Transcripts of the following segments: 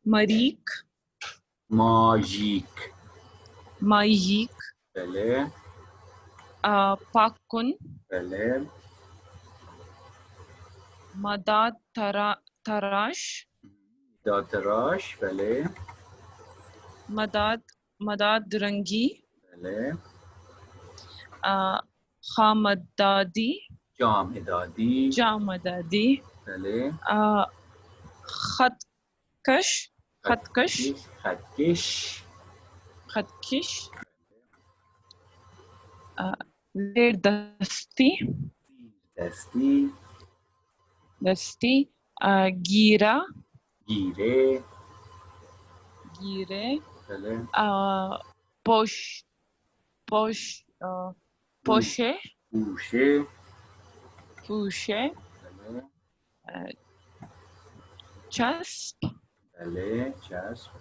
मरीक, magic, मायीक, पहले पाकुन, पहले मदाद तराश, दातराश, पहले मदाद रंगी, पहले खामदादी, जामदादी, जामदादी, पहले खतकश, खतकश, खतकिश, खतकिश, ज़ेर दस्ती, दस्ती, दस्ती, गीरा, गिरे, गिरे, पहले पोश, पोश, पोशे, पूशे, पूशे, पहले चस्प, पहले चस्प,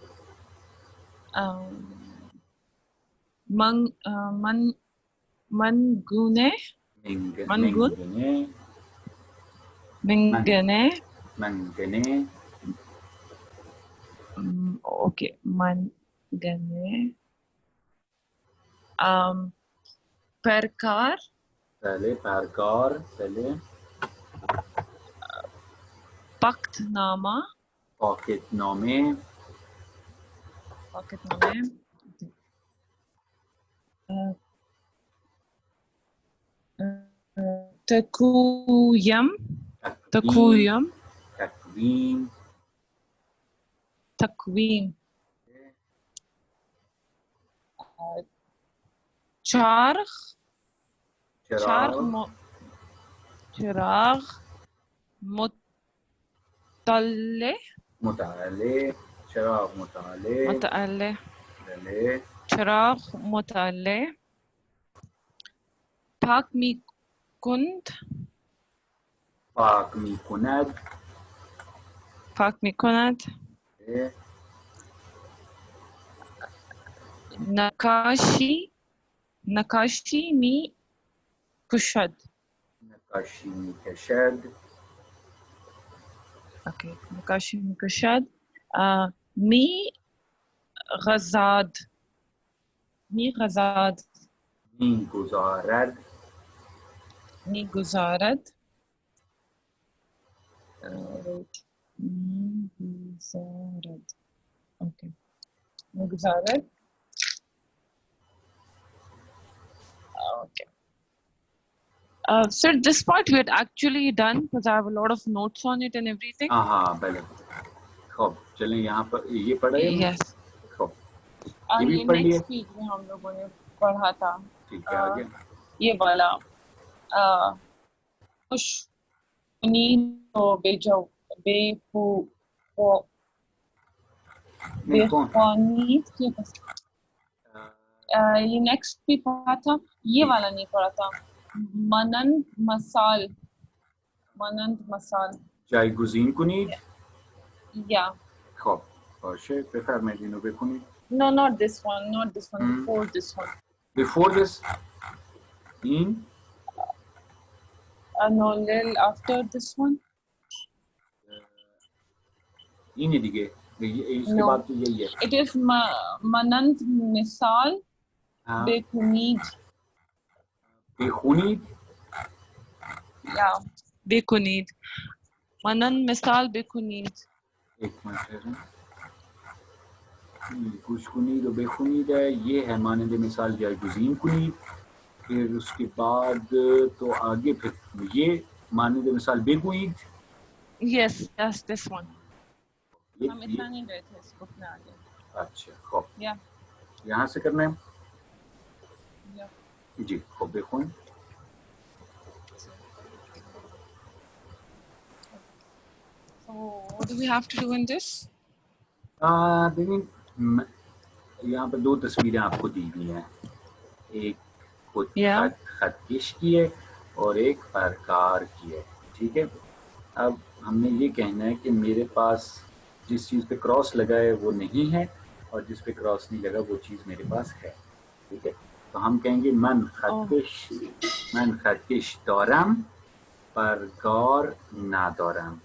मनगुने, मनगुन, मंगने, मंगने, मंगने, ओके, मनगने, परकार, पहले परकार, पहले पख्तनामा, पॉकेटनामे, पॉकेटनामे, तकुयम, तकुयम, तकवीम, तकवीम, चार्ख, चार्ख, चिराग, चिराग, मुतल्ले, मुताले, चिराग मुताले, मुतल्ले, पहले चिराग मुतल्ले, पाक मी कुंद, पाक मी कुनद, पाक मी कुंद, नकाशी, नकाशी मी कुशद, नकाशी मी कशद, ओके, नकाशी मी कुशद, मी गजाद, मी गजाद, मी गुजारद, मी गुजारद, मी गुजारद, ओके, मी गुजारद, okay. Sir, this part we had actually done because I have a lot of notes on it and everything. हाँ पहले खूब चलें यहाँ पर ये पढ़े Yes. खूब ये next week में हम लोगों ने पढ़ा था। ठीक है आगे ये वाला खुश बेजो बेफू बेफानीत के ये नेक्स्ट भी पढ़ा था, ये वाला नहीं पढ़ा था। मनंद मसाल, मनंद मसाल جایگزین کنید yeah خب باشه بفرمایید اینو بخونید no not this one, not this one, before this one, before this in no little after this one این دیگه इसके no. बाद तो यही है it is मनंद मिसाल बेकुनीद बेखुनीद yeah बेकुनीद मनंद मिसाल बेकुनीद एक मिनट कुछ कुनीद और बेखुनीद है ये है मानंद मिसाल जायगुज़ीन कुनीद फिर उसके बाद तो आगे फिर ये मानंद मिसाल बेकुनीद yes yes this one ये हम इतना नहीं गए थे इस बुक में आगे अच्छा खूब yeah यहाँ से करना है yeah जी खूब देखो so what do we have to do in this देखिए यहाँ पर दो तस्वीरें आपको दी हुई हैं एक खुद खतकश की है और एक परकार की है ठीक है अब हमने ये कहना है कि मेरे पास जिस चीज़ पे क्रॉस लगा है वो नहीं है और जिस पे क्रॉस नहीं लगा वो चीज़ मेरे पास है ठीक है तो हम कहेंगे मन खतकश दौरम परकार ना दौरम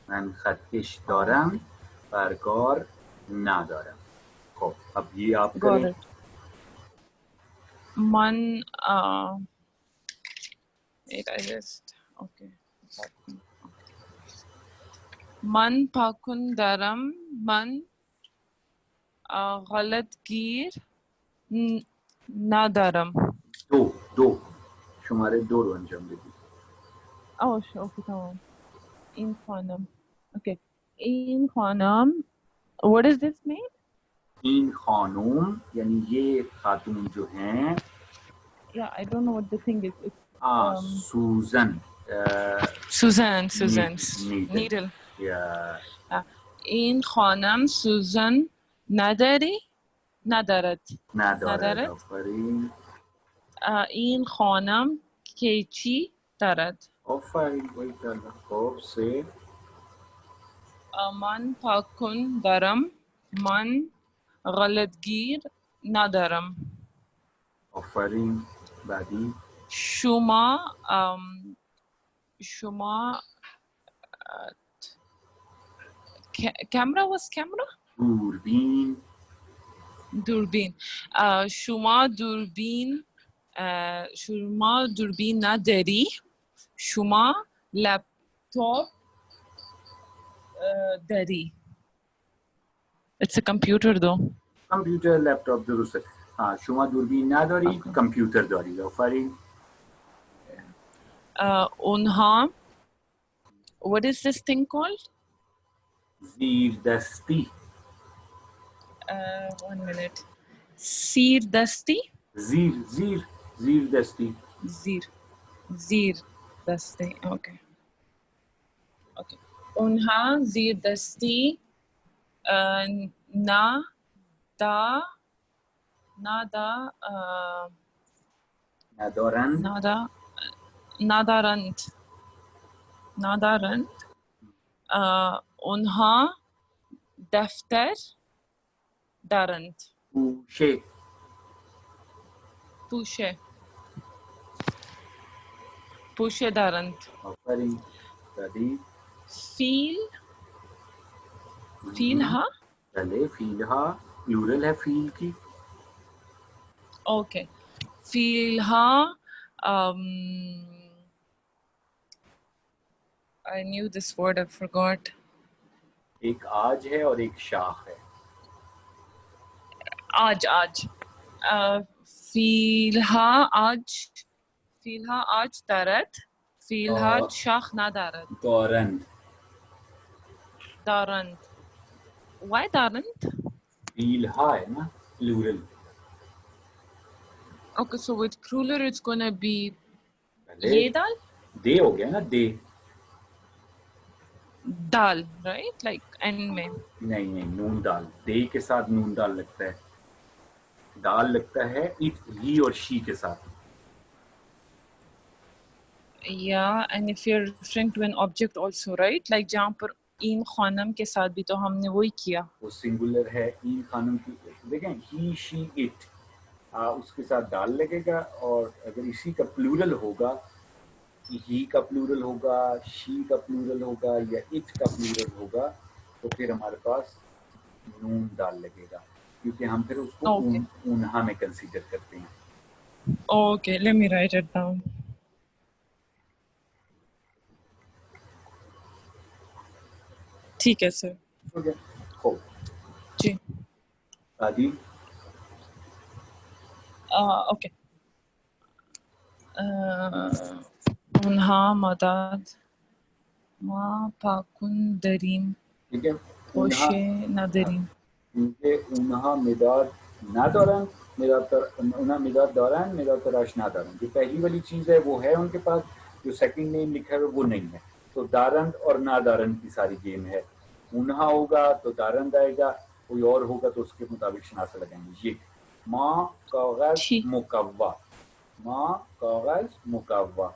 मन खतकश दौरम परकार ندارم. خب अब ये आप got करें. it. Man, wait, I just okay. Man pakun daram, man गलत गिर nadaram. दो शुमारे दो अंजाम देगी. Oh, okay, tamam. In khanam. Okay. In khanam. What is this made? इन खानूम यानी ये खातून जो हैं. Yeah, I don't know what the thing is. It's सूजन. Susan's needle. या In khanam Susan nadari nadarat. ندارد. Nadarat. Afreen. In khanam keçi darat. آفرین وही کردم. خب से Man pakun daram. Man गलत गिर nadaram. Afreen. بعدی Shuma camera was camera? دوربین. Durbin. Shuma durbin nadari. Shuma laptop dari. It's a computer though. کامپیوتر لپتاپ درسته. شما دوربین نداری. کامپیوتر داری. آفرین. Unha. What is this thing called? زیر دستی. 1 minute. Sir dasti. زیر دستی. Zir dasti. Okay. Unha zir dasti. Nadarand. Unha daftar darand. Pushe darand. آفرین. بعدی Feel ha? चले. Feel हा plural है फील की. Okay. Feel ha. I knew this word, I forgot. एक आज है और एक शाख है. आज. Feel ha aj darat. Feel ha shakh na darat. Darand. Why darand? Feel हा है ना plural. Okay, so with plural it's gonna be पहले ye dal? दे हो गया ना. दे Dal, right? Like end में. नहीं नून दाल. दे के साथ नून दाल लगता है. दाल लगता है इट ही और शी के साथ. Yeah, and if you're referring to an object also, right? Like जहाँ पर इन खानम के साथ भी तो हमने वही किया. वो सिंगुलर है. इन खानम की देखें ही शी इट. उसके साथ दाल लगेगा. और अगर इसी का प्लूरल होगा, ही का प्लूरल होगा, शी का प्लूरल होगा या इट का प्लूरल होगा, तो फिर हमारे पास नून दाल लगेगा, क्योंकि हम फिर उसको उन्हा में कंसीडर करते हैं. Okay, let me write it down. ठीक है सर. Okay. हो जी. आदि. Okay. उन्हा मदद मा पाकुन दरीम. ठीक है. ओशे नदरीम. इनके उन्हा मिदाद नादरन. उन्हा मिदाद दौरान मिदाद तराश नादरन. जो पहली वाली चीज़ है वो है उनके पास. जो सेकंड नेम लिखा है वो नहीं है. तो दारंद और नादारन की सारी गेम है. उन्हा होगा तो दारंद आएगा. कोई और होगा तो उसके मुताबिक शनासा लगाएंगे. ये माँ कागज मुकव्वा. माँ कागज मुकव्वा.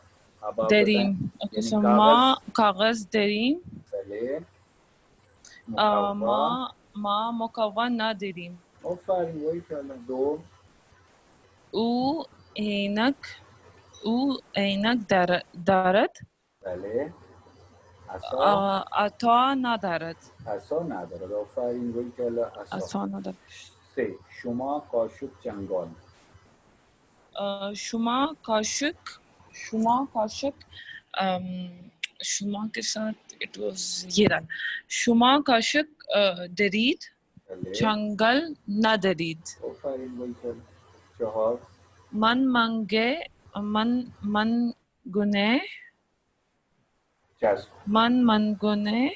अब आप दरीम. ओके, सो माँ कागज दरीम. पहले माँ मुकव्वा ना दरीम. आफरीन. वही कहना. दो उ ऐनक दारत. पहले عطا ندارد. عصا ندارد. آفرین باریکلا. عصا ندارد. 3. شما کاشک چنگال. شما کاشک شما के साथ it was ये रहा. شما کاشک درید بله. چنگل ندارید. آفرین باریکلا. 4. من گونه چسب. من گونه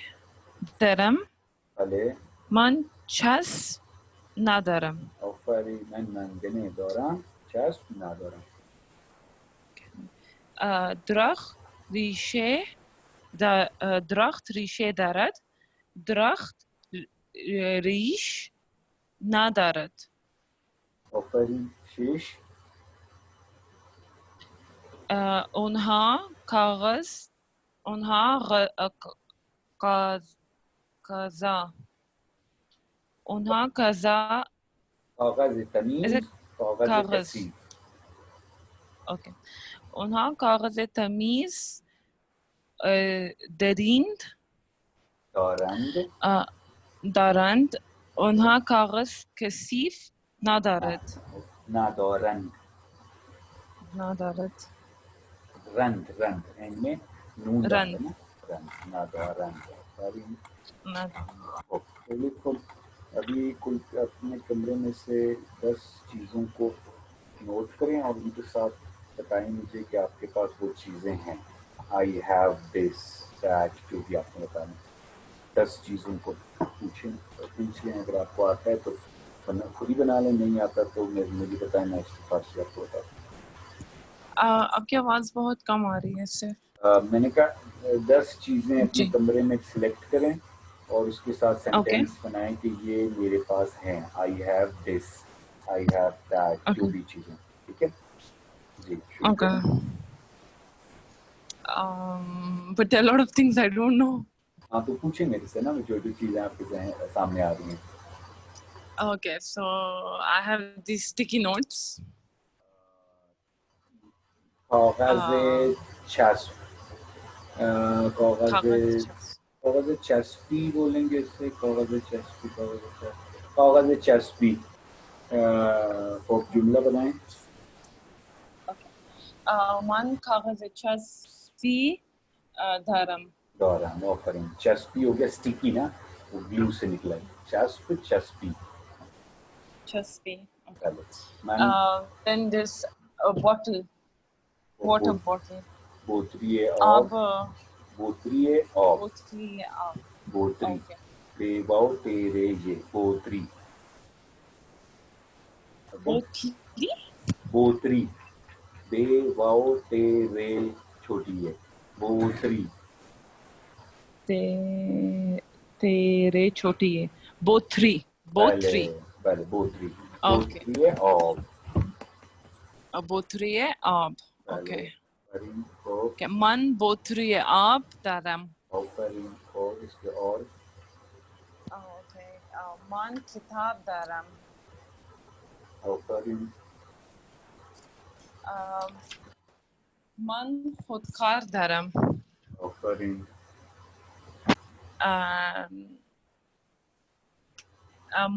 دارم. بله. من چسب ندارم. آفرین. من منگنه دارم چسب ندارم. درخت ریشه دارد. درخت ریش ندارد. آفرین. 6. اونها کاغذ کاغذ تمیز. کاغذ کثیف. اوکی. اونها کاغذ تمیز دارند. اونها کاغذ کثیف ندارد. ندارند. رند یعنی نون رند. رند ندارند. آفرین. ندارد. चलिए तो अभी कुल अपने कमरे में से 10 चीज़ों को नोट करें और उनके साथ बताएं मुझे कि आपके पास वो चीज़ें हैं. आई हैव दिस दैट जो भी आपने बताना. 10 चीज़ों को पूछ लें. अगर आपको आता है तो खुद ही बना लें. नहीं आता तो मुझे बताएं. मैं इसके पास से आपको बताता हूँ. आपकी आवाज़ बहुत कम आ रही है इससे. मैंने कहा 10 चीज़ें अपने कमरे में सिलेक्ट करें और उसके साथ सेंटेंस बनाएं कि ये मेरे पास हैं. I have this, I have that, जो भी चीजें. ठीक है जी. Okay. But there are a lot of things I don't know. हाँ तो पूछें मेरे से ना जो चीजें आपके सामने आ रही हैं. Okay, so I have these sticky notes. कागज़ चस्प. कागज़ चस्पी बोलेंगे इससे. कागज़ चस्पी. को जुमला बनाएं. मन कागज़ चस्पी धर्म. ऑफरिंग. चस्पी हो गया स्टिकी ना, वो ग्लू से निकला है. चस्पी. Then there's a bottle. Water bottle. बोतरी आब. बोतरी. बेवाओ तेरे ये बोतरी. बेवाओ तेरे छोटी है. बोतरी. तेरे छोटी है. बोतरी. बोतरी है आब. बोतरी है आब. Okay. मन बोतरी है आब दारम. और इसके और. Okay. मन किताब दारम. मन खुदकार दारम.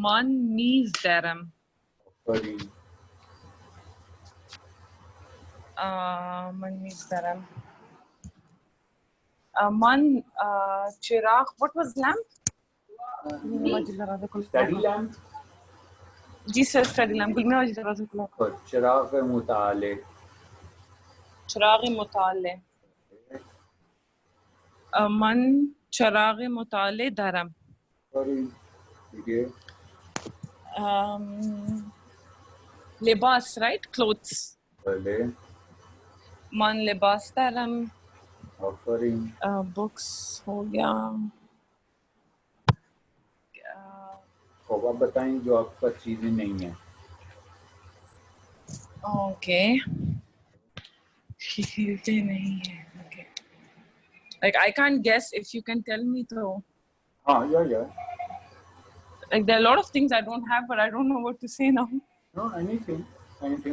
मन नीज दारम. मन नीज दारम. मन चिराग. What was lamp? Study lamp. जी सर स्टडी लैम्प. चिराग मुताले. मन चिराग मुताले दारम. लिबास. राइट. क्लोथ्स. मन लिबास दारम. बुक्स हो गया. अब आप बताएं जो आपके पास चीजें नहीं है. ओके. चीजें नहीं है. Okay. Like I can't guess. If you can tell me though. Yeah. Like there are a lot of things I don't have, but I don't know what to say now. No, anything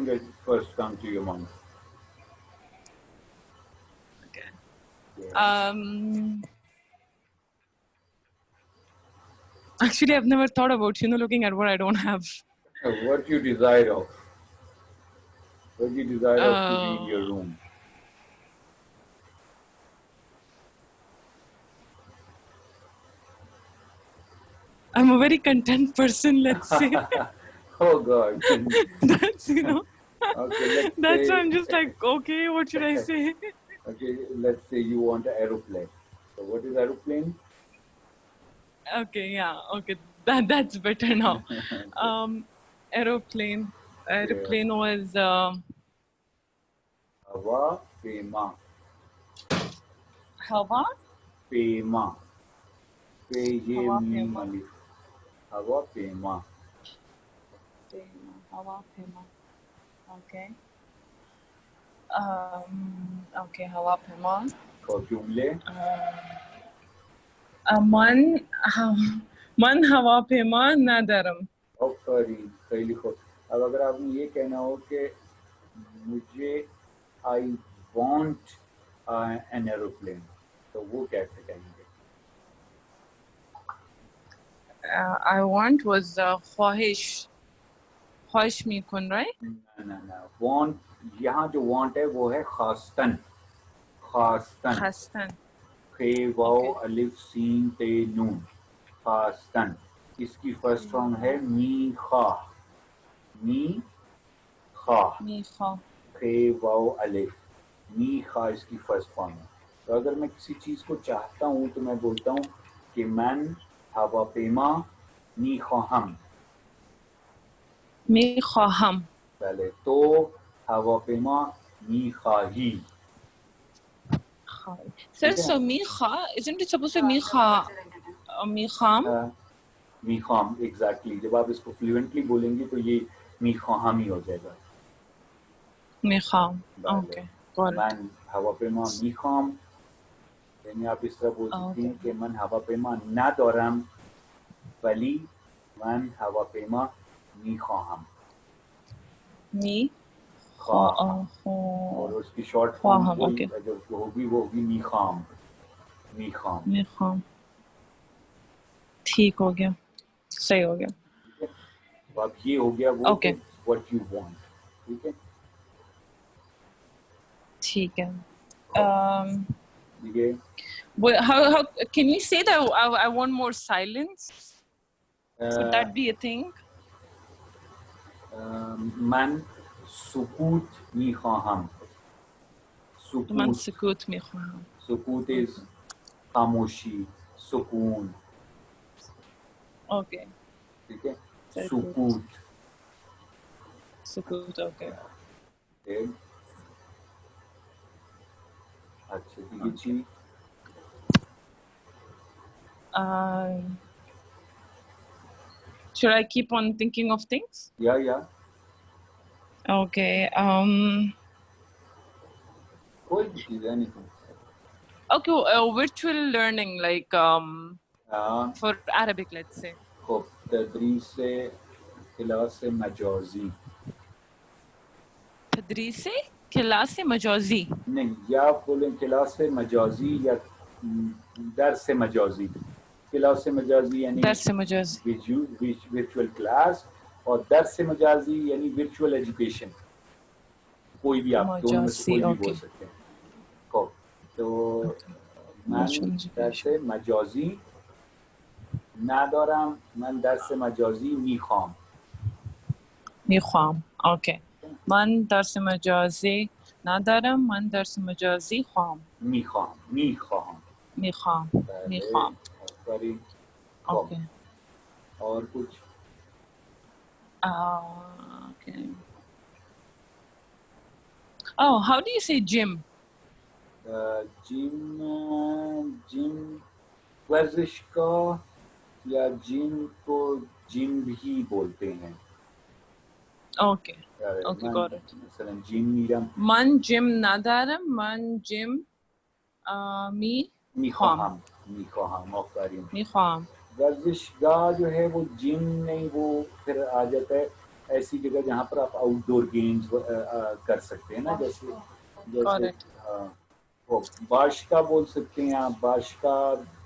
that first comes to your mind. Okay. Yeah. Actually, I've never thought about, looking at what I don't have. What you desire of? What you desire of to be in your room? I'm a very content person, let's say. Oh God. That's, Okay, let's that's say. why I'm just like, okay, what should I say? Okay, let's say you want an aeroplane. So what is aeroplane? Okay, yeah, okay, that's better now. Aeroplane. Aeroplane was Hawa Pema. Hawa. Pema. Pe ye Hawa mim Pema. alif. Hawa Pema. Hawa Pema. Okay. Okay, Hawa Pema. और जुमले Man Hawa Pema Nadaram. और सही लिखो. अब अगर आपने ये कहना हो कि मुझे आई वॉन्ट एन एरोप्लेन, तो वो कैसे कहेंगे? I want was Khwahish. Khwahish mikun, right? ना वॉन्ट, यहाँ जो वॉन्ट है वो है खास्तन. खास्तन. Khastan. खे वाओ अलिफ सीन ते नून. खास्तन. इसकी फर्स्ट फॉर्म है मी खा. मी खा. मी खा. खे वाओ अलिफ. मी खा इसकी फर्स्ट फॉर्म है. तो अगर मैं किसी चीज को चाहता हूँ तो मैं बोलता हूँ कि मन हवापेमा मी ख्वाहम. मी ख्वाहम. पहले तो हवापेमा मी खाही. Sir, so mi kha, isn't it supposed to be mi kha? Mi kham? मी खाम, एग्जैक्टली. जब आप इसको फ्लुएंटली बोलेंगे तो ये मी ख्वाहम ही हो जाएगा. मी खाम. ओके. मन हवापेमा मी खाम. यानी आप इस तरह बोल सकते हैं कि मन हवापेमा ना दौराम वली मन हवापेमा मी ख्वाहम. मी ख्वाहम. और उसकी शॉर्ट फॉर्म जो होगी वो होगी मी खाम. मी खाम. मी खाम. ठीक हो गया, सही हो गया. तो अब ये हो गया वो व्हाट यू वांट. ठीक है, ठीक है. How can you say that I want more silence? Would that be a thing? मन सुकूत मी ख्वाहम. मन सुकूत मी ख्वाहम. सुकूत is खामोशी, सुकून. Okay. ठीक है, सुकूत. सुकूत. Okay. अच्छा, ये चीज. Should I keep on thinking of things? Yeah. Okay. कोई भी चीज, anything. Okay, virtual learning, like for Arabic, let's say. तदरीस से क्लास से मजाजी. तदरीस से क्लास से मजाजी. नहीं, या आप बोलें क्लास से मजाजी या दर्स से मजाजी. क्लास से मजाजी यानी दर्स से मजाजी वर्चुअल क्लास, और दर्स से मजाजी यानी वर्चुअल एजुकेशन. कोई भी आप दोनों में से कोई भी बोल सकते हैं. तो मन दर्स से मजाजी ندارم. من درس مجازی میخوام. اوکی. من درس مجازی ندارم. من درس مجازی میخوام. اوکی. और कुछ. Okay. Oh, how do you say gym? Gym वर्जिशगाह या जिम को जिम भी बोलते हैं. Okay. Okay, got it. مثلا जिम میرم. من जिम ندارم. من जिम میخواهم. वर्जिशगाह जो है वो जिम नहीं, वो फिर आ जाता है ऐसी जगह जहाँ पर आप आउटडोर गेम्स कर सकते हैं ना, जैसे वो बाशका बोल सकते हैं आप, बाशका।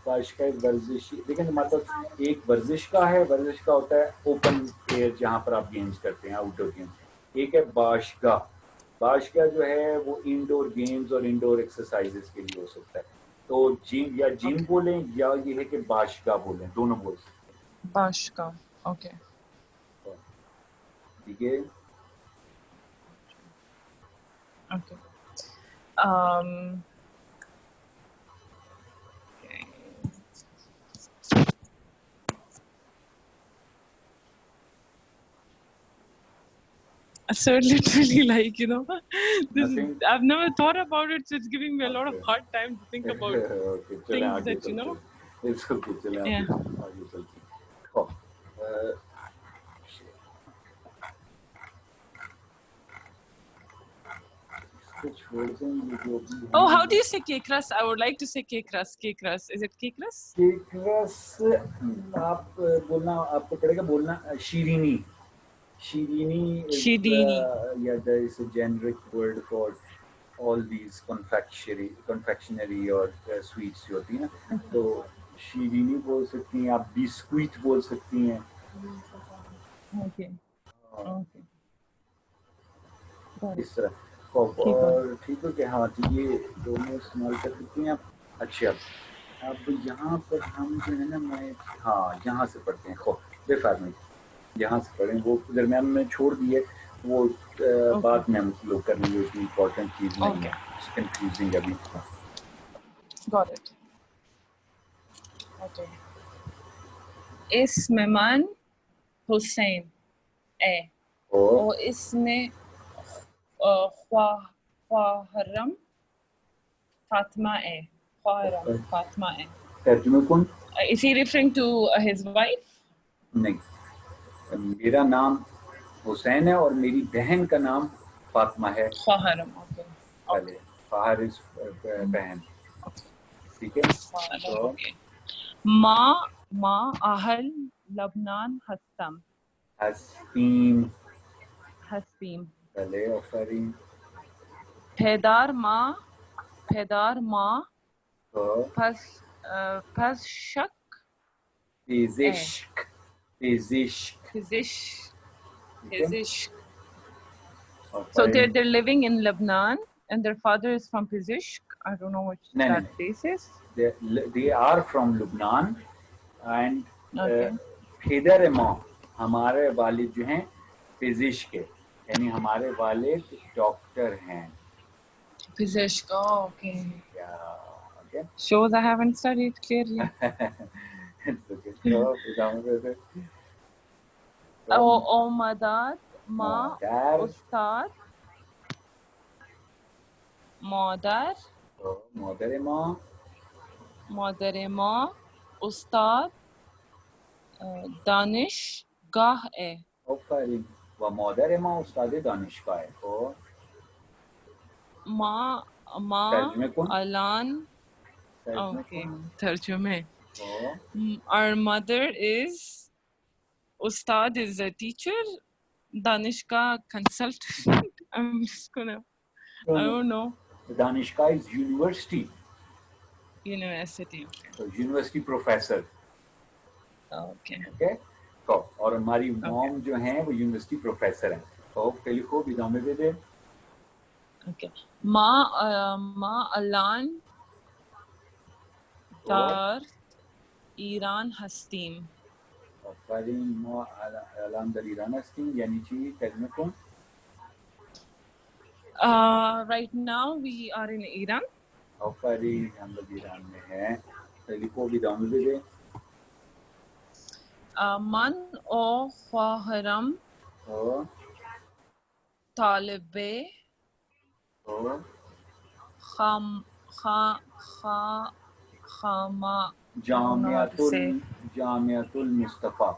बाशका एक वर्जिश, लेकिन हमारे पास एक वर्जिश का है, वर्जिश का होता है ओपन एयर जहाँ पर आप गेम्स करते हैं, आउटडोर गेम्स। एक है बाशगा। बाशगा जो है वो इंडोर गेम्स और इंडोर एक्सरसाइजेस के लिए हो सकता है। तो जिम या जिम Okay. बोलें, या ये है कि बाशगा बोलें, दोनों बोल सकते Bashka. Okay. हैं। ठीक है। Okay. Um. Okay. So literally, like, this is, nothing. I've never thought about it, so it's giving me a lot of okay. hard time to think about okay, चलें things आगे that, चलते हैं। It's okay, चलें yeah. आगे चलते हैं। ओ, अ, इसको छोड़ दें, ये जो भी Oh, है how do you say kekras? I would like to say kekras. Kekras. Is it kekras? केकरस। आप बोलना, आपको पड़ेगा बोलना शीरीनी। शीरीनी is Shidini. yeah, there is a generic word for all these confectionery और sweets जो होती हैं ना, तो शीरीनी बोल सकती हैं आप, बिस्कुट बोल सकती हैं। Okay. Okay. Got it. इस तरह Keep going. और ठीक है कि हाँ, तो ये दोनों इस्तेमाल कर सकती हैं आप। अच्छा, अब यहाँ पर हम जो है ना, मैं हाँ यहाँ से पढ़ते हैं। खो बेफारमी यहाँ से पढ़ें, वो दरम्यान में छोड़ दिए, वो Okay. बात में हम लोग कर लेंगे, उतनी इम्पोर्टेंट चीज़ नहीं है, Okay. कंफ्यूजिंग अभी। Got it. Okay. Ismeman Hussein. A. और और इसमें ख्वाहरम Fatima A. ख्वाहरम Fatima A. तर्जुमे कौन? Is he referring to his wife? नहीं, मेरा नाम हुसैन है और मेरी बहन का नाम फातिमा है। ख्वाहरम. Okay. पहले Okay. फाहर इस बहन, ठीक है। ख्वाहरम. तो Okay. Ma ahal Lebanon Hastam. Hasim, Hasim. पहले और फरीन, Pedar ma तो pas shak पेजिश्क, पेजिश्क, Pizish. ठीक है। Pizish. और So Fareen, they're living in Lebanon, and their father is from Pizishk. I don't know which नहीं that नहीं, place is. they are from Lebanon and Okay. Feather माँ, हमारे वालिद जो हैं फिजिश के, यानी हमारे वालिद डॉक्टर हैं। Pizishk. Oh, okay. या okay. Shows I haven't studied clearly. तो एग्जाम में तो Oh, Madad Ma mother, Ustad Madar तो मदर माँ, Madarema Ustad Danish Gah E. और फरीन, व मदर माँ उस्ताद दानिशगाह है। और Ma तर्जुमे कौन? Alan. तर्जुमे Okay. कौन? Tarjume. और Our mother is Ustad is a teacher. Danishka consultant. I'm just gonna. I don't know. दानिशगाह इज यूनिवर्सिटी, University. तो यूनिवर्सिटी प्रोफेसर। Okay. ओके। तो और हमारी Okay. मॉम जो हैं वो यूनिवर्सिटी प्रोफेसर हैं। तो टेलीको विदामे दे दे। Okay. Ma Alan Dar Iran Hastim. Afreen मा अलामदली रानस्ती, यानी कि तर्जुमे कौन? Right now we are in Iran. Afreen, हम लोग ईरान में हैं। टेलीको विदामे दे दे। Man o Khwaharam और Talibe और Kham Kha Kha Khama. I don't know how to Jamiatul say. Jamiatul Mustafa.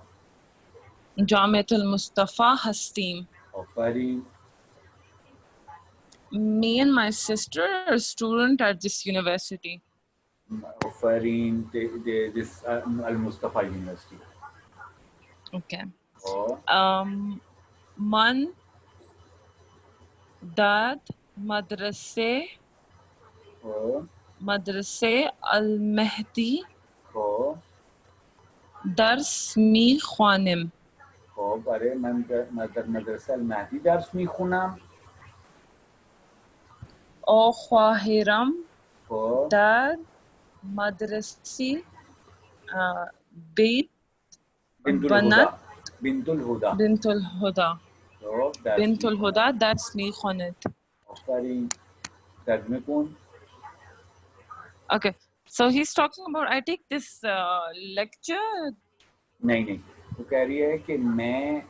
Jamiatul Mustafa Hastim. आफरीन, Me and my sister are a student at this university. Afreen this Al Mustafa university. Okay. और Man Dad Madrase خب مدرسه المهدی خب درس میخوانم. خب برای من در مدرسه المهدی درس میخونم. خواهرم خب در مدرسه بیت بنت بنات الهدا. بنت الهدا. بنت الهدا خب درس بنت میخونم. الهدا درس میخواند. آفرین. ترجمه کن. Okay, so he's talking about I take this lecture. नहीं नहीं, वो कह रही है कि मैं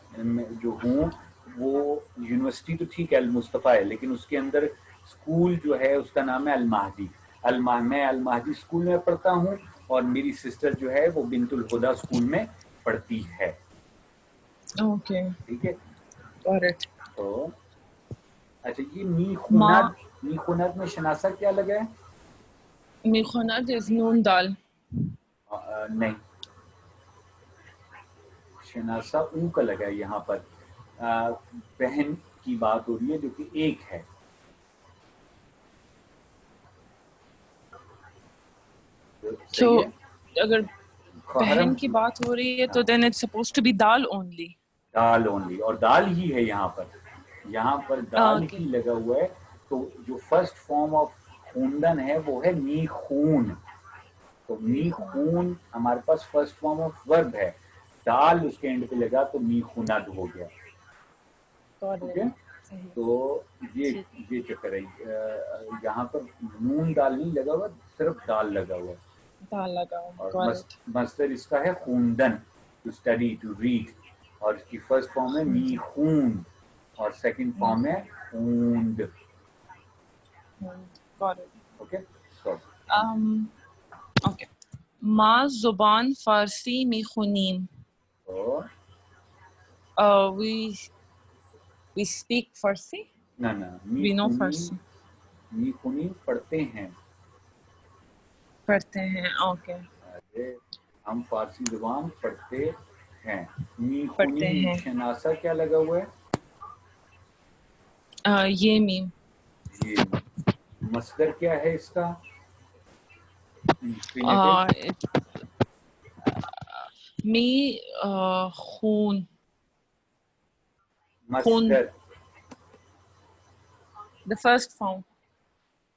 जो हूँ वो यूनिवर्सिटी तो ठीक है अल मुस्तफ़ा है, लेकिन उसके अंदर स्कूल जो है उसका नाम है अल महदी। मैं अल महदी स्कूल में पढ़ता हूँ और मेरी सिस्टर जो है वो बिंतुल हुदा स्कूल में पढ़ती है। Okay, ठीक है। got it. तो अच्छा, ये मी खुनद में शनासा क्या लगा है? میخواند is نون دال. नहीं, शनासा ऊ का लगा है यहाँ पर। बहन की बात हो रही है जो कि एक है। So सही है। अगर बहन की बात हो रही है तो then it's supposed to be dal only. Dal only, और दाल ही है यहाँ पर दाल Okay. ही लगा हुआ है। तो जो फर्स्ट फॉर्म ऑफ खूनदन है वो है मी खून। तो मी खून हमारे पास फर्स्ट फॉर्म ऑफ वर्ब है, दाल उसके एंड पे लगा तो मी खूनद हो गया। ठीक है। तो ये चक्कर है। यहाँ पर नून दाल नहीं लगा हुआ, सिर्फ दाल लगा हुआ है। दाल लगा हुआ। और मस्दर इसका है खूनदन, टू स्टडी, टू रीड, और इसकी फर्स्ट फॉर्म है मी खून और सेकंड फॉर्म है खूंद। Okay, so okay. माँ जुबान फारसी میخونیم. we speak Farsi. ना we know Farsi. मी खूनी पढ़ते हैं। ओके। अरे हम फारसी जुबान पढ़ते हैं। मी खूनी शनासा क्या लगा हुआ है? ये मीम। ये मस्दर क्या है इसका? मी खून। मस्दर the first form.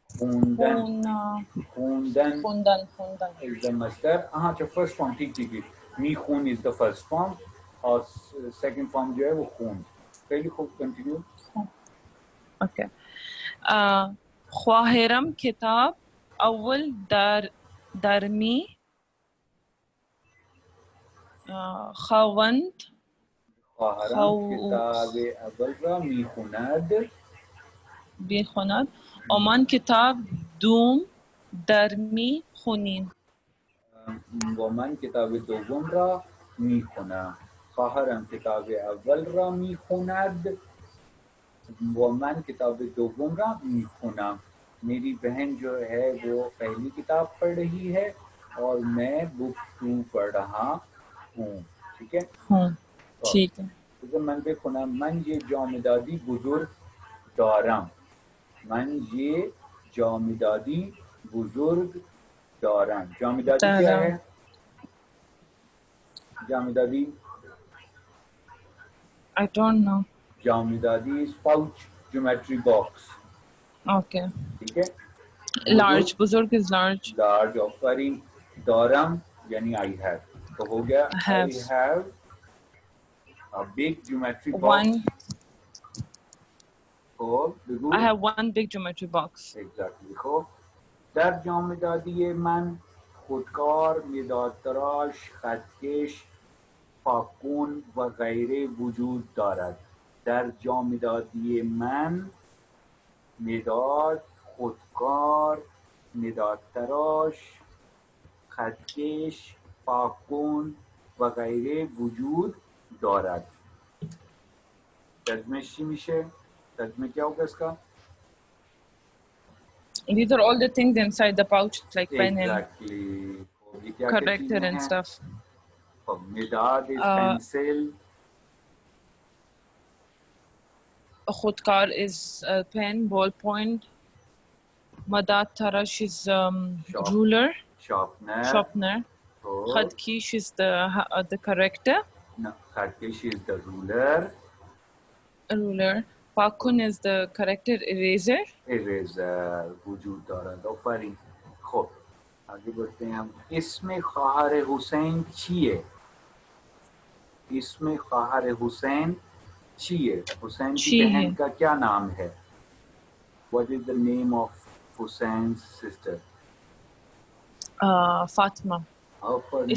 खूनदन is the मस्दर। हाँ, जो फर्स्ट फॉर्म, ठीक। मी खून is the first form और सेकंड फॉर्म जो है वो खून। पहली खूब कंटिन्यू। ओके। ख्वाहिरम किताब अव्वल दरमी खावंद किताब अव्वल را میخواند و من کتاب دوم در میخوانیم. و من کتاب دوم را میخوانم. خواهرم کتاب اول را میخواند و من کتاب دوم را میخوانم. मेरी बहन जो है वो पहली किताब पढ़ रही है और मैं बुक 2 पढ़ रहा हूँ। ठीक है। ठीक है। तो मन पे खुना मन ये जामिदादी बुजुर्ग दारम। मन ये जामिदादी बुजुर्ग दारम। जामिदादी क्या है? जामिदादी I don't know. जामिदादी is pouch, geometry box. Okay. ठीक है। Large, बुजुर्ग is large. Large offering, दारम यानी I have। तो हो गया I have a big geometry box. I have one big geometry box. Exactly. خب در جامدادی من خودکار، مداد تراش، خطکش، پاکون و غیره وجود دارد. در جامدادی من مداد، خودکار، مداد تراش، خطکش، پاکون و غیره وجود دارد. ترجمه چی میشه؟ ترجمه क्या होगा इसका? These are all the things inside the pouch, like pen Exactly. and corrector and stuff. Midad is pencil. Khudkar is a pen, ballpoint. Madat Tarash is Shop- ruler, Sharpener. sharpener. तो Khadkish is the corrector, no, Kharkish is the ruler. ruler. Pakun is the corrector, eraser. Eraser वजूद دارد. آفرین. خب आगे बढ़ते हैं हम. इसमें ख्वाहर हुसैन चीए. इसमें ख्वाहर हुसैन चीए. हुसैन की Chi बहन hai. का क्या नाम है? What is the name of Hussein's sister? Fatima. آفرین.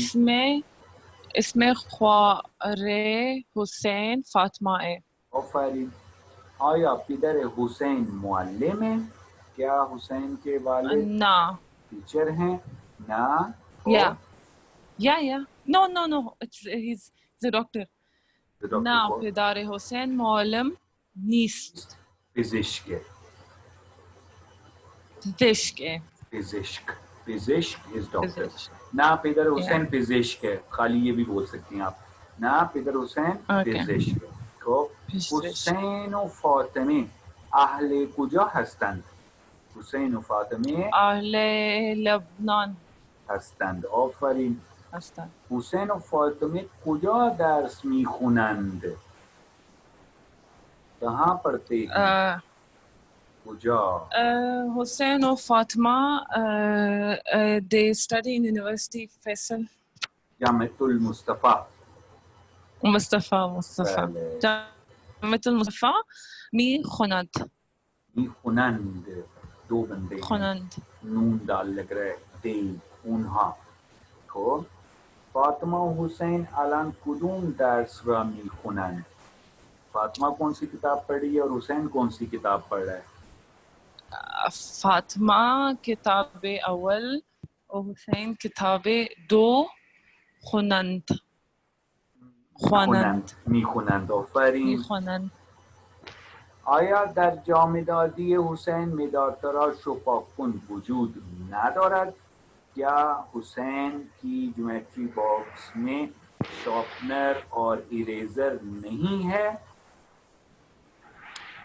इसमें ख्वारे हुसैन फातिमा है. آفرین. आया पिदर हुसैन मुअल्लिम है? क्या हुसैन के वालिद ना. टीचर हैं? ना. Yeah. No. He's the doctor. The doctor ना called पिदारे हुसैन मौलम नीस्त Pizishk. दिश्क है. Pizishk. Pizishk is doctor. Pizishk. ना पिदर हुसैन पिजिश्क है. खाली ये भी बोल सकती हैं आप. ना पिदर हुसैन पिजिश्क है. तो हुसैन و फातिमे अहले कुजा हस्तند. हुसैन و फातिमे अहले लबनान هستند. آفرین. هستند. حسین و فاطمه کجا درس میخونند؟ कहाँ पढ़ते हैं? کجا? Hussein or Fatima, they study in University Faisal. جامعة المصطفى. Mustafa. بله. جامعة المصطفى میخونند. میخونند. دو بنده ہیں. خوانند. نون دال لگ رہا ہے. دی اونها. خب فاطمه و حسین الان کدوم درس را میخونند؟ فاطمہ کون سی کتاب پڑھ رہی ہے اور حسین کون سی کتاب پڑھ رہا ہے؟ فاطمہ کتاب اول اور حسین کتاب دو خوانند. میخونند. آفرین. آیا در جامدادی حسین مدادتراش و پاکن وجود ندارد؟ क्या हुसैन की ज्योमेट्री बॉक्स में शॉर्पनर और इरेजर नहीं है?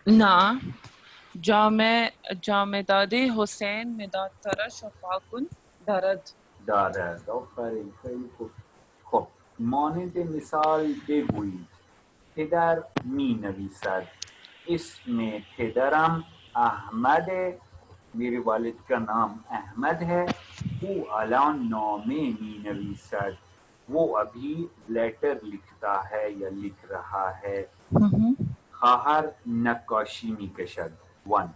ना. जामेदादी हुसैन مدادترش و پاکن دارد. آفرین. خیلی خوب. خب مانند مثال بگویید. پدر می نویسد اسم پدرم احمد. मेरे वालिद का नाम अहमद है. वो अलان नामे मी नवीसद. वो अभी लेटर लिखता है या लिख रहा है. खाहर नक्काशी मी कशद. 1.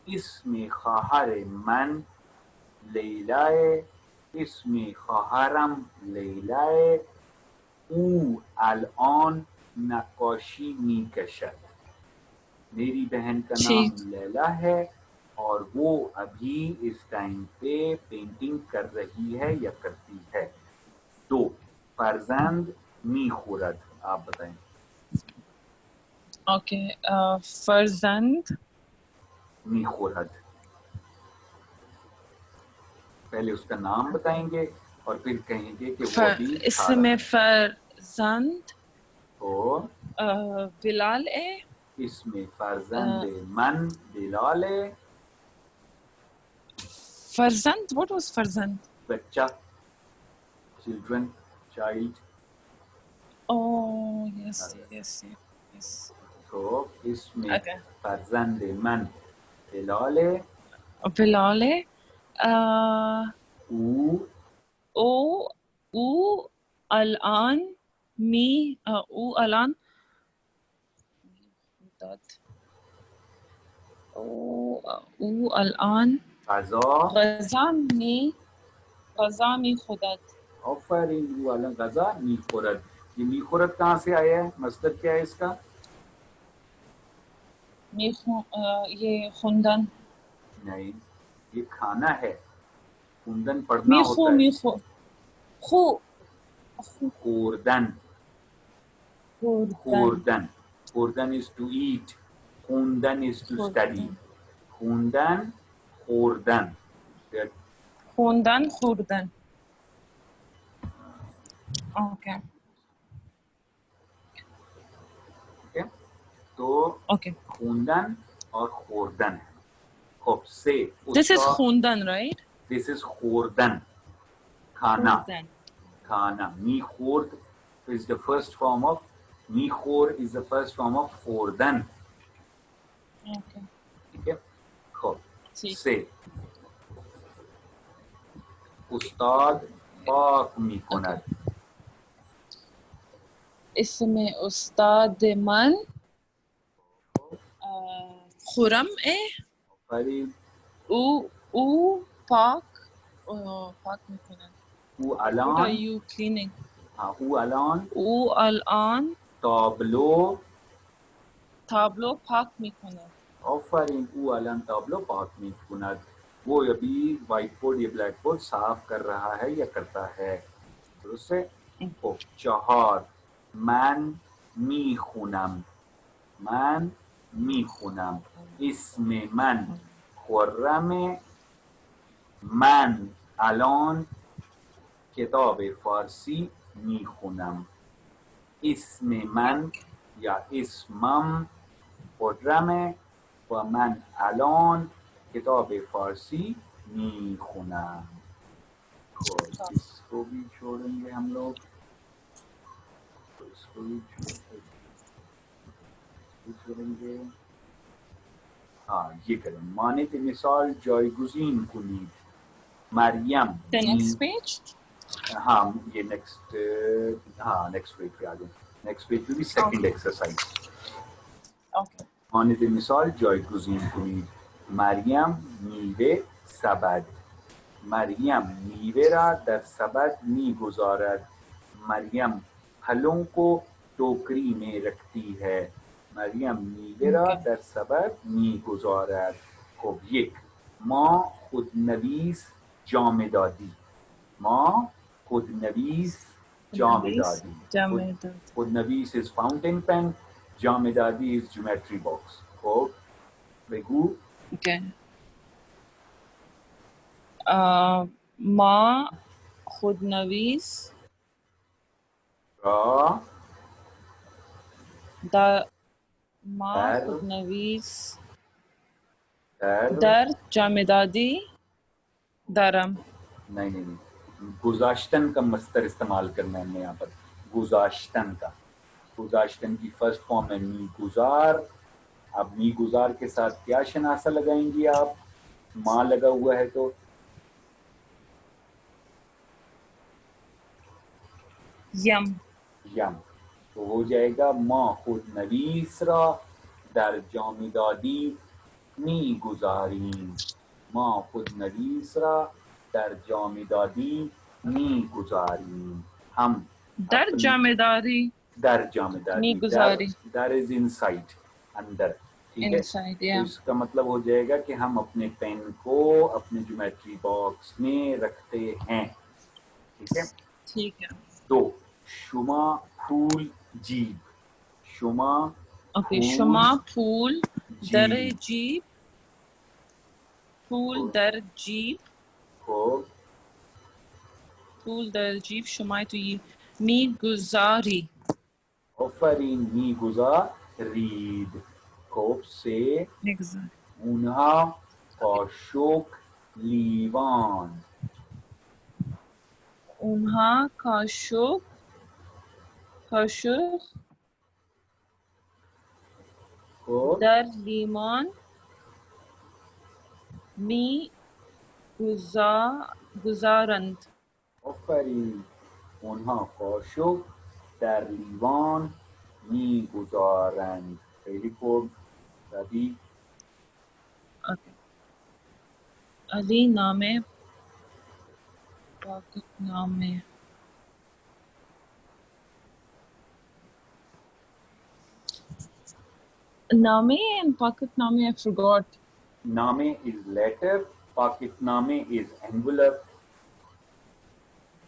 इसमें खाहर मन लैलाए. इसमें खाहरम लैलाए. वो अलआन नक्काशी मी कशद. मेरी बहन का नाम लैला है और वो अभी इस टाइम पे पेंटिंग कर रही है या करती है. 2. फरजंद मी खुरद. आप बताएं. ओके. फरजंद मी खुरद. पहले उसका नाम बताएंगे और फिर कहेंगे कि वो अभी इसमें फरजंद और बिलाल है. इसमें फरजंद मन बिलाल है. Farzand? What was Farzand? बच्चा. Children. Child. Oh, yes. तो इसमें फरजंद मन बिलाल है. बिलाल है. الآن मी الآن الآن غذا می خورد. آفرین. वो अलग गजा मी खुरद. ये मी खुरद कहाँ से आया है? मस्दर क्या है इसका? ये खुंदन नहीं, ये खाना है. खुंदन पढ़ना होता है. खुर्दन is to eat. खुंदन is to study. खुंदन खुर्दन. Okay. तो खुंदन और खुर्दन है. खूब से This is उसका khundan, right? दिस इज खोरदन खाना Khundan. खाना मी खोर्द is the first form of मी खोर is the first form of खोरदन Okay. ठीक है खूब ठीक. से उस्ताद पाक मी कुनद इसमें उस्ताद मन खुरम ए फरीद उ पाक पाक में खुरम. उ What are अलान you cleaning? उ अलान उ अलान ताबलो ताबलो पाक में खुरम. ऑफरिन उ अलान ताबलो पाक मी कुनद वो अभी व्हाइट बोर्ड या ब्लैक बोर्ड साफ कर रहा है या करता है तो उससे ओ चहार मैन मी खुनम من میخونم اسم من خرمه من الان کتاب فارسی میخونم اسم من یا اسمم خرمه و من الان کتاب فارسی میخونم خب इसको भी छोड़ेंगे हम लोग इसको भी छोड़ेंगे हाँ ये करें मानित मिसाल जायगुज़ीन कुनीत मरियम The next page. हाँ ये नेक्स्ट हाँ नेक्स्ट पेज पे आ जाए नेक्स्ट पेज पे भी सेकंड एक्सरसाइज Okay. मानित मिसाल जायगुज़ीन कुनीत मरियम नीवे सबद मरियम नीवे را در सबद میگذارد मरियम फलों को टोकरी में रखती है मरियम नीवे را در सबद میگذارد خب یک ما خودنویس جامدادی ما خودنویس جامدادی خودنویس is fountain pen جامدادی is geometry box خب بگو Okay. ما خودنویس را ما خودنویس در در جامدادی دارم. नहीं गुजाश्तन का मस्तर इस्तेमाल करना है हमने यहाँ पर गुजाश्तन का गुजाश्तन की फर्स्ट फॉर्म है मी गुजार अब मी गुजार के साथ क्या शनासा लगाएंगी आप माँ लगा हुआ है तो यम यम तो हो जाएगा माँ खुद नवीसरा दर जामिदादी मी गुजारीन माँ खुद नवीसरा दर जामिदादी मी गुजारीन हम दर जामेदारी दर जामिदादी मी गुजारी दर इज इनसाइड अंदर ठीक है तो इसका मतलब हो जाएगा कि हम अपने पेन को अपने ज्योमेट्री बॉक्स में रखते हैं ठीक है तो शुमा फूल जीब शुमा ओके शुमा फूल दर जीब फूल दर जीब को फूल दर जीब शुमा तो ये मी गुजारी ऑफरिन मी गुजारीद कोप से उन्हा काशोक लीवान उन्हा काशोक दर लीमान मी गुजारंद ऑफरिन उन्हा काशोक दर लीवान मी गुजारंद टेलीफोन तभी अली नामे पाकित नामे Name and Pakitname I forgot. Name is letter, Pakitname is envelope.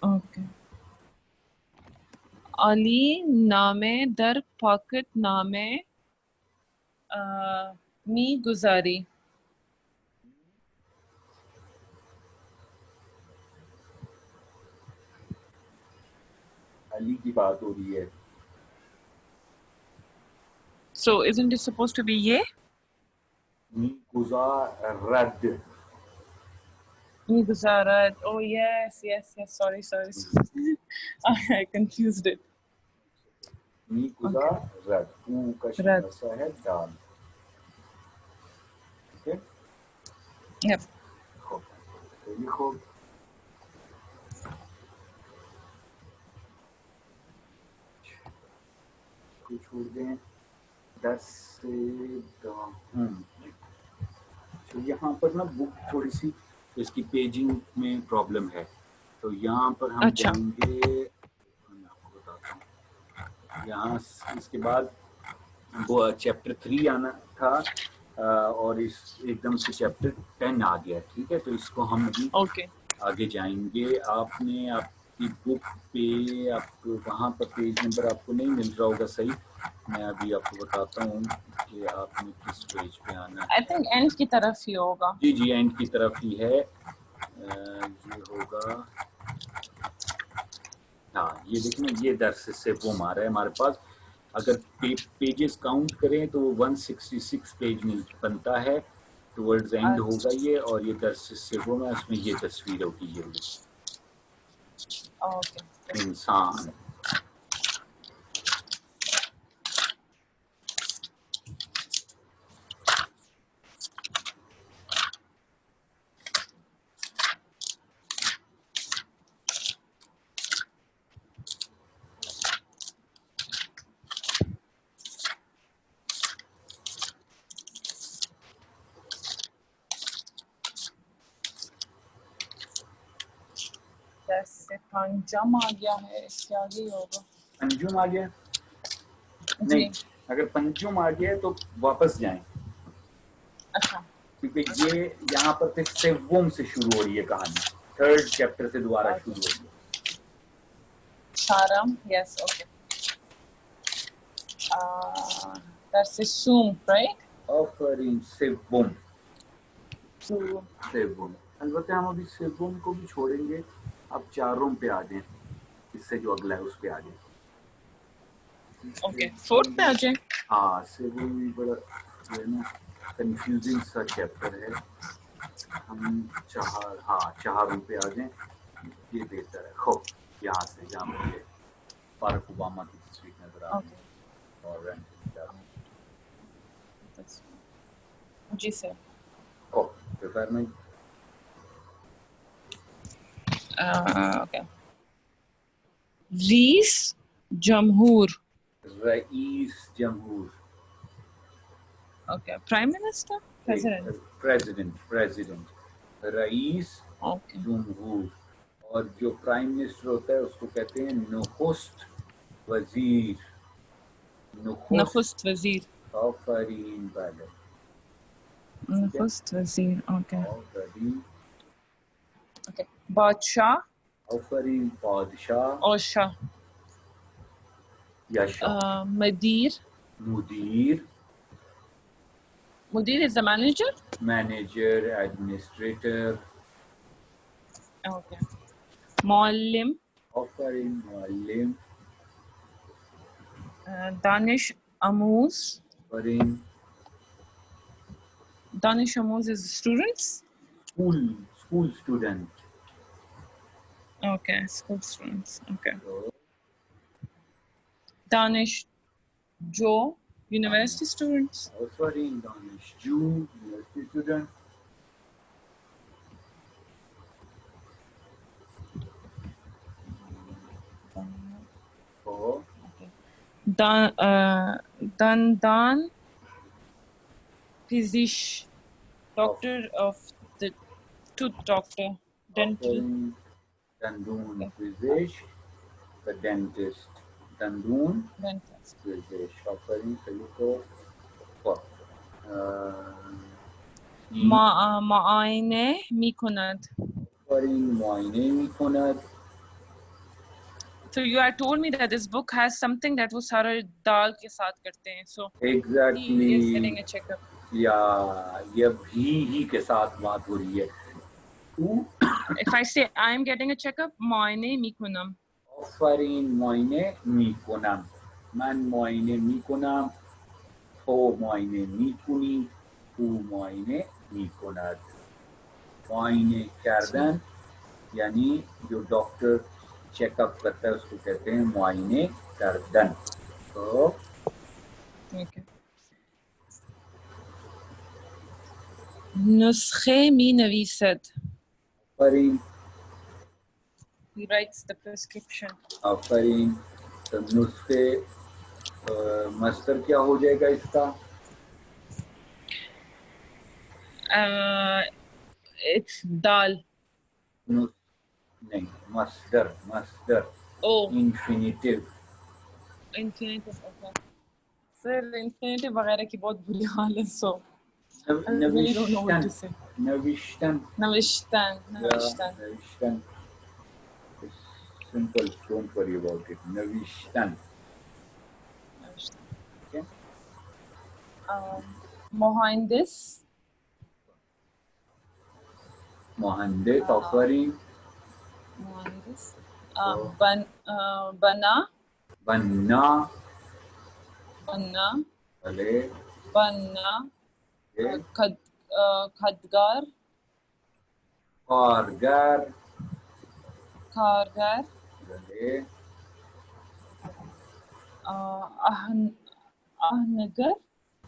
Okay. Ali Name Dar Pakitname Mi Guzari. Ali की बात हो रही है. So isn't it supposed to be ye? Me गुज़ारत. Gujarat. Oh yes. Sorry. I confused it. मी गुज़ारत. ऊ का शीन Rad. ऐसा है दाल. ठीक है. Yep. खूब. तो लिखो. कुछ छोड़ दें. 10 से तो यहाँ पर ना बुक थोड़ी सी इसकी पेजिंग में प्रॉब्लम है. तो यहाँ पर हम अच्छा. जाएंगे. मैं आपको बताता हूँ. यहाँ इसके बाद वो चैप्टर 3 आना था और इस एकदम से चैप्टर 10 आ गया. ठीक है. तो इसको हम अभी Okay. आगे जाएंगे. आपने आपकी बुक पे आपको वहाँ पर पेज नंबर आपको नहीं मिल रहा होगा सही. मैं अभी आपको बताता हूँ कि आपने किस पेज पे आना है. I think end की तरफ ही होगा. जी एंड की तरफ ही है. ये होगा. हाँ ये देखना. ये दर्स से वो हमारा है हमारे पास. अगर पेजेस काउंट करें तो 166 पेज बनता है. टुवर्ड्स एंड होगा ये. और ये दर्स से वो में उसमें ये तस्वीर होगी. ये Okay. इंसान. जैसे पंजाब आ गया है. इसके आगे ही होगा. पंजुम आ गया. जी. नहीं. अगर पंजुम आ गया तो वापस जाएं. अच्छा. क्योंकि ये यहाँ पर फिर सेवोम से शुरू हो रही है कहानी. 3rd चैप्टर से दोबारा शुरू हो रही है. Sharam. Yes. Okay. That's assume, right? Offering सेवोम. So अलबत्ते हम अभी सेवोम को भी छोड़ेंगे. आप 4 पे आ जाएं. इससे जो अगला है उस पे आ जाएं. okay. 4th पे आ जाए. हाँ सेवोम भी बड़ा जो है ना कंफ्यूजिंग सा चैप्टर है. हम 4 पे आ जाएं. ये बेहतर है. खो यहाँ से जहाँ मुझे बाराक ओबामा की तस्वीर नजर आ रही है. और जी सर. प्रिपेयर नहीं. Okay. Reis Jamhoor. रईस जमहूर. Okay. Prime Minister? President. President. रईस Okay. जमहूर. और जो प्राइम मिनिस्टर होता है उसको कहते हैं नुखुस्त वजीर. Nakhust Wazir. आफरीन वाले. Nakhust Wazir. Okay. Afreen. Okay. Badshah Afreen बादशाह or Shah. या शाह. Mudir. मुदीर. Mudir is the manager? Manager. Administrator. Okay. Muallim. आफरीन मुअल्लिम. Danish Amuz. आफरीन. Danish Amuz is students? School student. Okay. School students. Okay. तो Danish Joe. University students? आफरीन दानिश जू. University student. और Dandan Physician. Doctor of the tooth doctor. Dental. दंदून फिजिश. The dentist. दंदून Dentist. फिजिश. आफरीन सलीको. Ma'aine Mikonad. आफरीन मुआइने मिकुनद. So you had told me that this book has something that वो सारा दाल के साथ करते हैं. So he is getting exactly. a checkup. या ये भी के साथ बात हो रही है. If I say I am getting a checkup, Ma'aine Mikonam. آفرین معاینه میکنم. من معاینه میکنم. تو معاینه میکنی. او معاینه میکند. معاینه کردن یعنی जो डॉक्टर चेकअप करता है उसको कहते हैं मुआयने करदन. तो Okay. نسخه me نویسد. Afreen He writes the prescription. Afreen. तो नुस्खे मस्तर क्या हो जाएगा इसका? It's dal. नहीं, मस्दर. मस्दर Oh, infinitive. infinitive. Okay. Sir, infinitive वगैरह की बहुत बुरी हाल है, so I really don't know what to say. नविश्तन. Navishtan. नविश्तन. It's simple, don't worry about it. नविश्तन. Okay. Mohandes. मोहंदिस. Afreen. Mohandes. Oh. Bana. बनना. Banna. भले. Banna. Okay. Khadgar. कारगर. Kargar. भले. Ahnagar.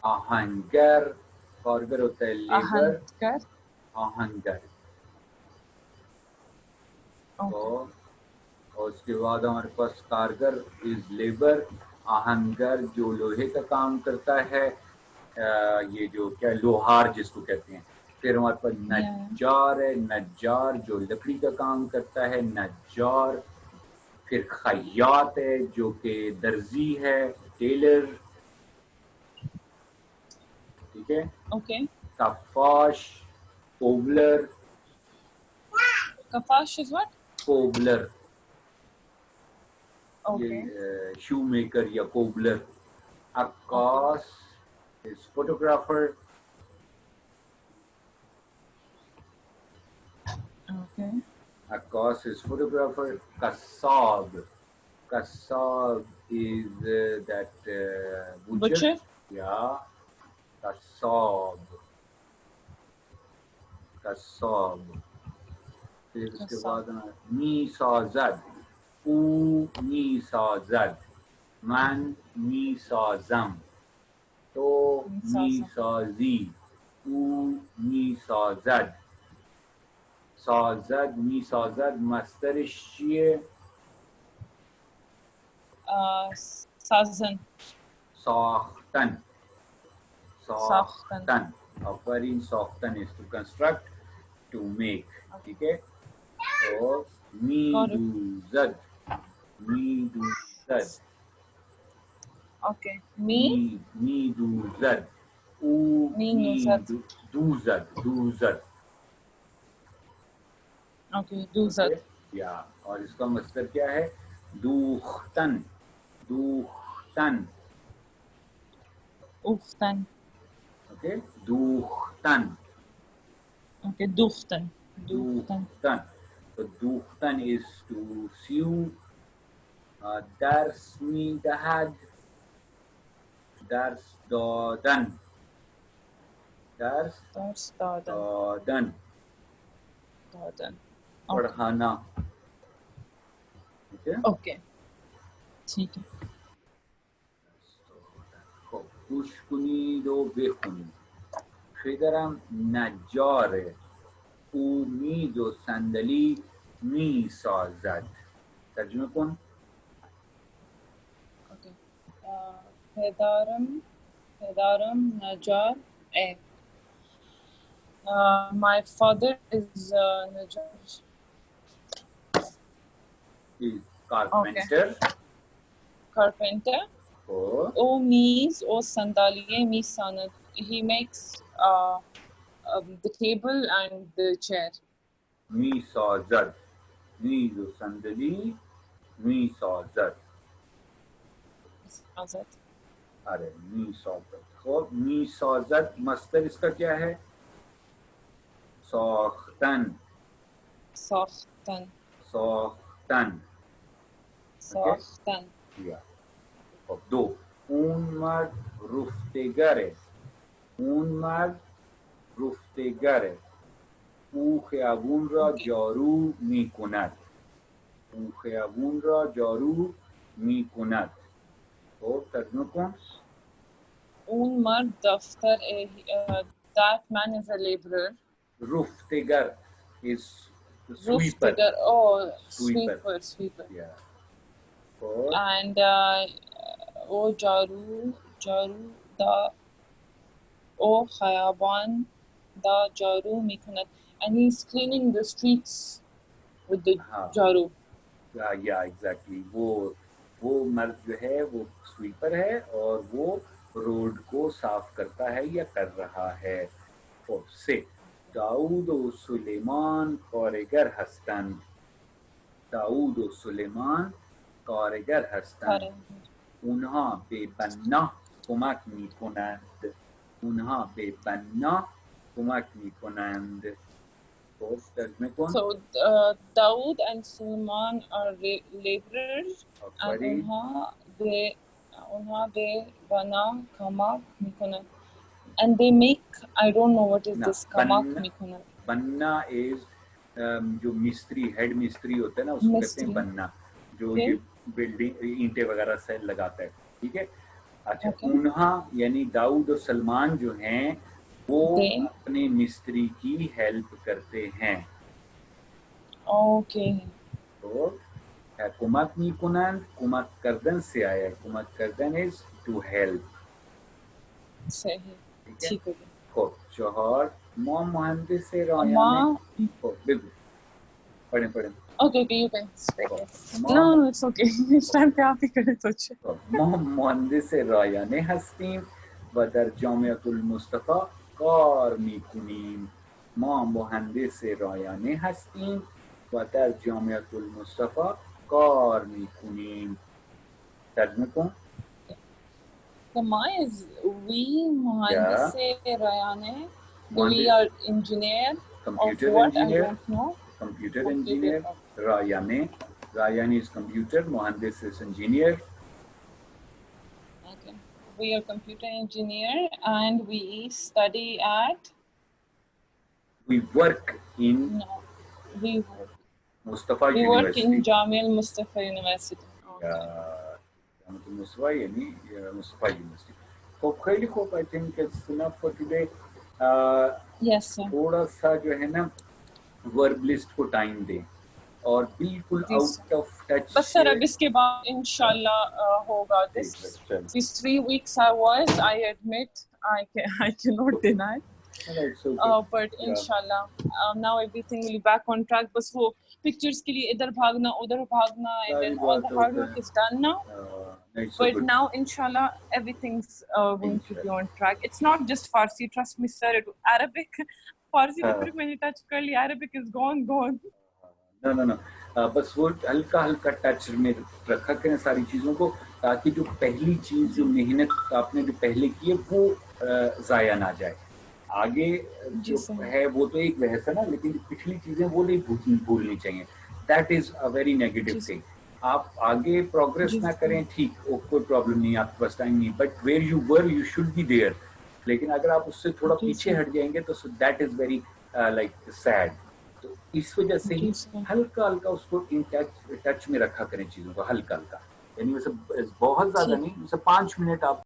आहंगर. कारगर होता है लेबर. Ahnagar. आहंगर. Okay. तो और उसके बाद हमारे पास कारगर इज लेबर. आहंगर जो लोहे का काम करता है, ये जो क्या लोहार जिसको कहते हैं. फिर हमारे पास नज्जार है. नज्जार जो लकड़ी का काम करता है, नज्जार. फिर खयात है जो कि दर्जी है, टेलर. ठीक है. Okay. कफाश. Cobbler. Kafash is what? Cobbler. Okay. ये शू मेकर या कोबलर. अक्कास is photographer. Okay. Akas is photographer. Kassab. Kassab is that butcher. Yeah. Kassab. Kassab. फिर उसके बाद मीसाज़द. ऊ मीसाज़द. Man मीसाज़म. तो मीसाज़ी. ऊ मीसाज़द. سازد. میسازد. مصدرش چیه؟ Sazan. ساختن. ساختن. Afreen. ساختن is to construct, to make. ठीक है. और मीदूज़द. मीदूज़द. Okay. मीदूज़द. ऊ मीदूज़द. दूज़द. Okay. Duzad. या और इसका मस्तर क्या है? दूख्तन. दूख्तन. Uftan. ओके. दूख्तन. Okay. Dukhtan. दूख्तन. तो दूख्तन is to sew. درس می‌دهد. درس دادن. درس دادن. पढ़ाना. ठीक है. Okay. ठीक है. گوش کنید و بخونید. پدرم نجاره. او میز و صندلی میسازد. ترجمه کن. Okay. Pedaram Najar. My father is Najar. Is carpenter. Okay. Carpenter. Oh. O means o sandaliye misanat. He makes the table and the chair. میسازد. میز و صندلی میسازد. Azat. अरे میسازد. خب میسازد مصدر इसका क्या है? ساختن. Sakhtan. ساختن. Sakhtan. या. خب دو. اون مرد رفتگره. اون مرد رفتگر او خیابون را Okay. جارو می کند. او خیابون را جارو می کند. خب ترجمه کن. اون مرد دفتر that man is a laborer. رفتگر is sweeper. Rooftagger, oh, Sweeper. sweeper. Yeah. خب And oh, jaru da, oh, khayaban da jaru mikunat. And he's cleaning the streets with the हाँ jaru. या एग्जैक्टली वो मर्द जो है वो स्वीपर है और वो रोड को साफ करता है या कर रहा है. और से दाऊद व सुलेमान कारीगर हस्तन. दाऊद व सुलेमान कारीगर हस्तन. اونها به بنا کمک میکنند. اونها به بنا کمک میکنند. خب ترجمه کن. So Dawood and Suleiman are laborers, and unha de bana kamak mikunat. And they make, I don't know what is ना, this kamak mikunat. बनना इज जो मिस्त्री हेड मिस्त्री होता है ना उसको कहते हैं बनना, जो ये बिल्डिंग ईंटें वगैरह से लगाता है. ठीक है. अच्छा उन्हा यानी दाऊद और सलमान जो हैं वो अपने मिस्त्री की हेल्प करते हैं. ओके. तो कुमक मिकुनन कुमक करदन से आया है. कुमक करदन इज टू हेल्प. सही. ठीक है. खूब. चौहर मां मुहंदिस रायाने. बिल्कुल पढ़ें. Okay, you can speak it. No, it's okay. It's time पे आप ही करें सोचे. ما مهندس رایانه هستیم و در جامعه المصطفی کار میکنیم. ما مهندس رایانه هستیم و در جامعه المصطفی کار میکنیم. ترجمه کن. The ma is we مهندس رایانه. We are engineer. Computer of what? engineer. I don't know. Computer engineer. Rayane is computer. Mohandes is engineer. Okay. We are computer engineer and we study at. We work in. No. We work. Mustafa we University. work in Jamia Mustafa University. Mustafa University. Hope I think it's enough for today. Yes sir. थोड़ा सा जो है ना verb list को time दें और बिल्कुल out of touch. बस सर अब इसके बाद इंशाल्लाह होगा. These 3 weeks I admit I cannot deny. But inshallah now everything will be back on track. बस वो pictures के लिए इधर भागना उधर भागना and then all the hard work is done now. But now inshallah everything's going to be on track. It's not just Farsi, trust me sir. Arabic Farsi को फिर मैंने touch कर लिया. Arabic is gone. No. बस वो हल्का touch में रखा करें सारी चीज़ों को ताकि जो पहली चीज़ जो मेहनत आपने जो पहले की है वो ज़ाया ना जाए. आगे जो है वो तो एक बहस है ना, लेकिन पिछली चीज़ें वो नहीं भूलनी चाहिए. That is a very negative thing. आप आगे प्रोग्रेस ना करें ठीक, कोई प्रॉब्लम नहीं, आपके पास टाइम नहीं, but where you were you should be there. लेकिन अगर आप उससे थोड़ा पीछे हट जाएंगे तो that is very like sad. तो इस वजह से ही हल्का उसको इन टच में रखा करें चीज़ों को, हल्का. यानी वैसे बहुत ज़्यादा नहीं, वैसे 5 मिनट आप